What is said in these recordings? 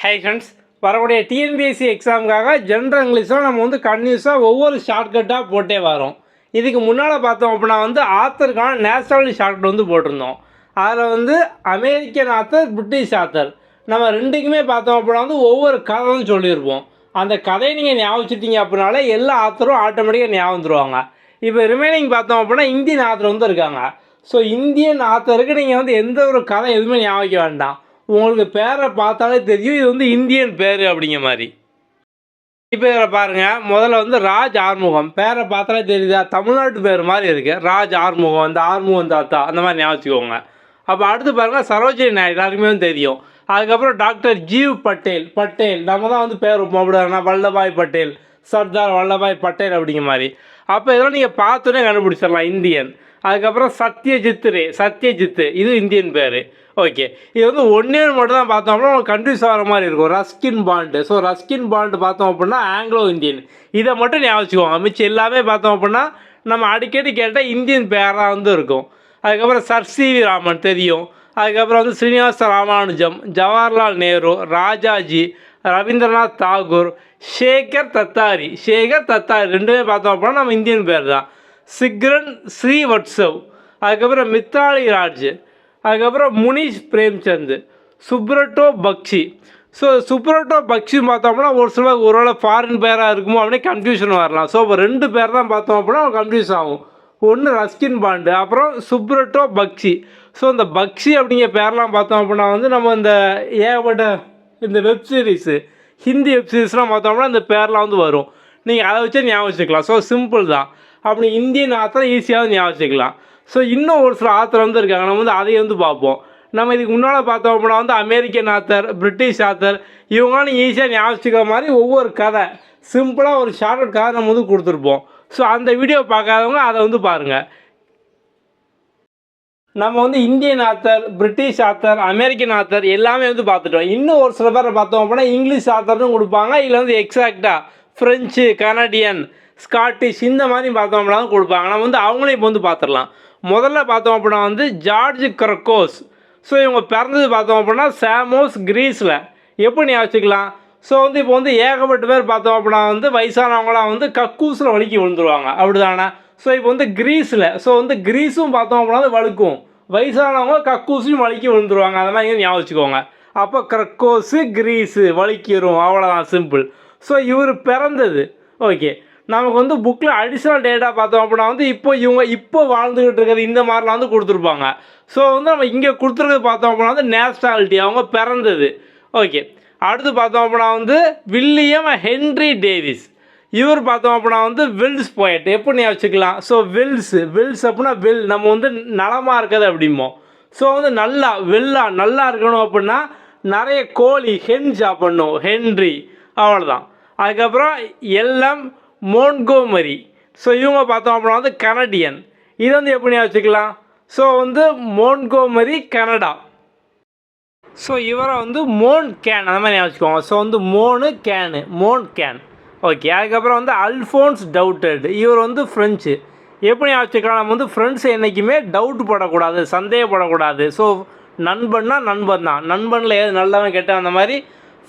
Hi friends, வரக்கூடிய TNPSC எக்ஸாமுக்காக general இங்கிலீஷில் நம்ம வந்து கன்யூஸாக ஒவ்வொரு ஷார்ட்கட்டாக போட்டே வரோம். இதுக்கு முன்னால் பார்த்தோம் அப்படின்னா வந்து ஆத்தருக்கான நேஷனாலிட்டி ஷார்ட்கட் வந்து போட்டிருந்தோம். அதில் வந்து அமெரிக்கன் ஆத்தர், பிரிட்டிஷ் ஆத்தர், நம்ம ரெண்டுக்குமே பார்த்தோம் அப்படின்னா வந்து ஒவ்வொரு கதை வந்து சொல்லியிருப்போம். அந்த கதையை நீங்கள் ஞாபகம் வச்சுட்டீங்க அப்படின்னாலே எல்லா ஆத்தரும் ஆட்டோமேட்டிக்காக ஞாபகம் வந்துடுவாங்க. இப்போ ரிமைனிங் பார்த்தோம் அப்படின்னா இந்தியன் ஆத்தர் வந்து இருக்காங்க. ஸோ இந்தியன் ஆத்தருக்கு நீங்கள் வந்து எந்த ஒரு கதை எதுவுமே ஞாபகம் வைக்க வேண்டாம். உங்களுக்கு பேரை பார்த்தாலே தெரியும் இது வந்து இந்தியன் பேர் அப்படிங்கிற மாதிரி. இப்போ இதில் பாருங்கள், முதல்ல வந்து ராஜ் ஆறுமுகம் பேரை பார்த்தாலே தெரியுதா, தமிழ்நாட்டு பேர் மாதிரி இருக்குது. ராஜ் ஆறுமுகம், அந்த ஆறுமுகம் தாத்தா அந்த மாதிரி ஞாபகம் வச்சுக்கோங்க. அப்போ அடுத்து பாருங்கள் சரோஜினி நாயுடு, எல்லாருக்குமே தெரியும். அதுக்கப்புறம் டாக்டர் ஜீவ் பட்டேல், பட்டேல் நம்ம தான் வந்து பேர் வைப்போம். வல்லபாய் பட்டேல், சர்தார் வல்லபாய் பட்டேல் அப்படிங்கிற மாதிரி. அப்போ இதெல்லாம் நீங்கள் பார்த்தோன்னே கண்டுபிடிச்சிடலாம் இந்தியன். அதுக்கப்புறம் சத்யஜித்து இது இந்தியன் பேர். ஓகே, இது வந்து ஒன்றே மட்டும் தான் பார்த்தோம் அப்படின்னா உங்களுக்கு கன்ஃபியூஸ் ஆகிற மாதிரி இருக்கும். Ruskin Bond. So Ruskin Bond பார்த்தோம் அப்படின்னா ஆங்கிலோ இந்தியன். இதை மட்டும் ஞாபகம் வச்சுக்கோங்க. மிச்சம் எல்லாமே பார்த்தோம் அப்படின்னா நம்ம அடிக்கடி கேட்டால் இந்தியன் பேராக வந்து இருக்கும். அதுக்கப்புறம் சர் சிவி ராமன் தெரியும். அதுக்கப்புறம் வந்து ஸ்ரீனிவாச ராமானுஜம், ஜவஹர்லால் நேரு, ராஜாஜி, ரவீந்திரநாத் தாகூர், சேகர் தத்தாரி ரெண்டுமே பார்த்தோம் அப்படின்னா நம்ம இந்தியன் பேர் தான். சிக்ரன் ஸ்ரீவத்சவ், அதுக்கப்புறம் மித்தாலி ராஜ், அதுக்கப்புறம் முனிஷ் பிரேம்சந்த், சுப்ரட்டோ பக்ஷி. ஸோ சுப்ரட்டோ பக்ஷி பார்த்தோம்னா ஒரு சில ஒருவேளை ஃபாரின் பேராக இருக்குமோ அப்படியே கன்ஃபியூஷன் வரலாம். ஸோ இப்போ ரெண்டு பேர் தான் பார்த்தோம் அப்படின்னா கன்ஃபியூஸ் ஆகும். ஒன்று ரஸ்கின் பாண்டு, அப்புறம் சுப்ரட்டோ பக்ஷி. ஸோ இந்த பக்ஷி அப்படிங்கிற பேர்லாம் பார்த்தோம் அப்படின்னா வந்து நம்ம இந்த ஏகப்பட்ட இந்த வெப்சீரிஸு, ஹிந்தி வெப்சீரிஸ்லாம் பார்த்தோம்னா இந்த பேர்லாம் வந்து வரும். நீங்கள் அதை வச்சு ஞாபகம் வச்சுக்கலாம். ஸோ சிம்பிள் தான். அப்படி இந்தியன் ஆத்தர் ஈஸியாக ஞாபகம் வச்சுக்கலாம். ஸோ இன்னும் ஒரு சில ஆத்தர் வந்து இருக்காங்க, நம்ம வந்து அதையும் வந்து பார்ப்போம். நம்ம இதுக்கு முன்னால் பார்த்தோம் அப்படின்னா வந்து அமெரிக்கன் ஆத்தர், பிரிட்டிஷ் ஆத்தர், இவங்களும் ஈஸியாக ஞாபகம் வச்சுக்கிற மாதிரி ஒவ்வொரு கதை சிம்பிளாக ஒரு ஷார்ட்கட் கதை நம்ம வந்து கொடுத்துருப்போம். ஸோ அந்த வீடியோ பார்க்காதவங்க அதை வந்து பாருங்கள். நம்ம வந்து Indian author, British author, American author எல்லாமே வந்து பார்த்துட்டோம். இன்னும் ஒரு சில பேரை பார்த்தோம் அப்படின்னா இங்கிலீஷ் ஆத்தர்னு கொடுப்பாங்க. இதில் வந்து எக்ஸாக்டாக ஃப்ரெஞ்சு, கனடியன், ஸ்காட்டிஷ் இந்த மாதிரி பார்த்தோம் அப்படின்னா கொடுப்பாங்க. நம்ம வந்து அவங்களே இப்போ வந்து பார்த்துடலாம். முதல்ல பார்த்தோம் அப்படின்னா வந்து ஜார்ஜ் கிரக்கோஸ். ஸோ இவங்க பிறந்தது பார்த்தோம் அப்படின்னா சாமோஸ், கிரீஸில். எப்படி ஞாபகம் வச்சுக்கலாம்? ஸோ வந்து இப்போ வந்து ஏகப்பட்ட பேர் பார்த்தோம் அப்படின்னா வந்து வயசானவங்களாம் வந்து கக்கூஸில் வலிக்கி விழுந்துருவாங்க, அப்படி தானே? ஸோ இப்போ வந்து கிரீஸில், ஸோ வந்து கிரீஸும் பார்த்தோம் அப்படின்னா வந்து வழுக்கும், வயசானவங்க கக்கூஸையும் வலிக்கி விழுந்துருவாங்க. அந்த மாதிரி ஞாபகம் வச்சுக்கோங்க. அப்போ கிரக்கோஸு, கிரீஸு வலிக்கிறோம், அவ்வளோதான், சிம்பிள். ஸோ இவர் பிறந்தது ஓகே. நமக்கு வந்து புக்கில் அடிஷ்னல் டேட்டா பார்த்தோம் அப்படின்னா வந்து இப்போ வாழ்ந்துக்கிட்டு இருக்கிறது இந்த மாதிரிலாம் வந்து கொடுத்துருப்பாங்க. ஸோ வந்து நம்ம இங்கே கொடுத்துருக்கிறது பார்த்தோம் அப்படின்னா வந்து நேஷ்னாலிட்டி, அவங்க பிறந்தது. ஓகே, அடுத்து பார்த்தோம் அப்படின்னா வந்து வில்லியம் ஹென்ரி டேவிஸ். இவர் பார்த்தோம் அப்படின்னா வந்து வில்ஸ் போயட். எப்படி வச்சுக்கலாம்? ஸோ வில்ஸ் அப்படின்னா நம்ம வந்து நலமாக இருக்கிறது அப்படிம்போம். ஸோ வந்து நல்லா இருக்கணும் அப்படின்னா நிறைய கோழி ஹென் சாப்பிடணும், ஹென்ரி, அவ்வளோதான். அதுக்கப்புறம் எல்எம் மோன்ட்கோமரி. ஸோ இவங்க பார்த்தோம் அப்படின்னா வந்து கனடியன். இது வந்து எப்படி வச்சுக்கலாம்? ஸோ வந்து மோன்ட்கோமரி கனடா. ஸோ இவரை வந்து மோன் கேன் அந்த மாதிரி வச்சுக்கோங்க. ஸோ வந்து மோன் கேன். ஓகே, அதுக்கப்புறம் வந்து அல்ஃபோன்ஸ் டவுட்டட். இவர் வந்து ஃப்ரெஞ்சு. எப்படி வச்சுக்கலாம்? நம்ம வந்து ஃப்ரெண்ட்ஸ் என்றைக்குமே டவுட் படக்கூடாது, சந்தேகப்படக்கூடாது. ஸோ நண்பன் தான். நண்பனில் ஏது நல்லவன் கெட்டவன் அந்த மாதிரி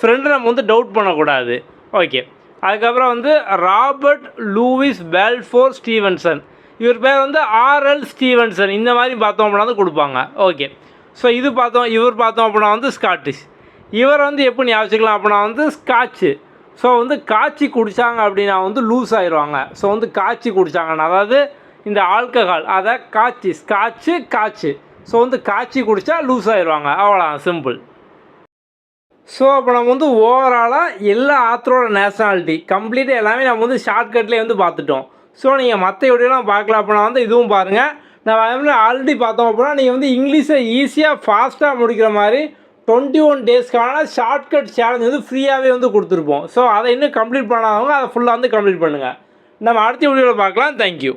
ஃப்ரெண்டு நம்ம வந்து டவுட் பண்ணக்கூடாது. ஓகே, அதுக்கப்புறம் வந்து ராபர்ட் லூயிஸ் பெல்ஃபோர் ஸ்டீவன்சன். இவர் பேர் வந்து ஆர்எல் ஸ்டீவன்சன். இந்த மாதிரி பார்த்தோம் அப்படின்னா வந்து கொடுப்பாங்க. ஓகே, ஸோ இவர் பார்த்தோம் அப்படின்னா வந்து ஸ்காட்டிஷ். இவர் வந்து எப்படி ஞாபகம் அப்படின்னா வந்து ஸ்காட்சு. ஸோ வந்து காய்ச்சி குடித்தாங்க அப்படின்னா வந்து லூஸ் ஆயிடுவாங்க. ஸோ வந்து காய்ச்சி குடித்தாங்கன்னா, அதாவது இந்த ஆல்கஹால் அதை காய்ச்சி. ஸோ வந்து காய்ச்சி குடித்தா லூஸ் ஆயிடுவாங்க, அவ்வளோதான், சிம்பிள். ஸோ அப்போ நம்ம வந்து ஓவராலாக எல்லா ஆத்தரோட நேஷ்னாலிட்டி கம்ப்ளீட்டாக எல்லாமே நம்ம வந்து ஷார்ட்கட்லேயே வந்து பார்த்துட்டோம். ஸோ நீங்கள் மற்ற வீடியோலாம் பார்க்கலாம் அப்படின்னா வந்து இதுவும் பாருங்கள். நம்ம ஆல்ரெடி பார்த்தோம் அப்படின்னா நீங்கள் வந்து இங்கிலீஷை ஈஸியாக ஃபாஸ்ட்டாக முடிக்கிற மாதிரி 21 டேஸ்க்கான ஷார்ட்கட் சேலஞ்ச் வந்து ஃப்ரீயாகவே வந்து கொடுத்துருப்போம். ஸோ அதை இன்னும் கம்ப்ளீட் பண்ணாதவங்க அதை ஃபுல்லாக வந்து கம்ப்ளீட் பண்ணுங்கள். நம்ம அடுத்த வீடியோவில் பார்க்கலாம். தேங்க்யூ.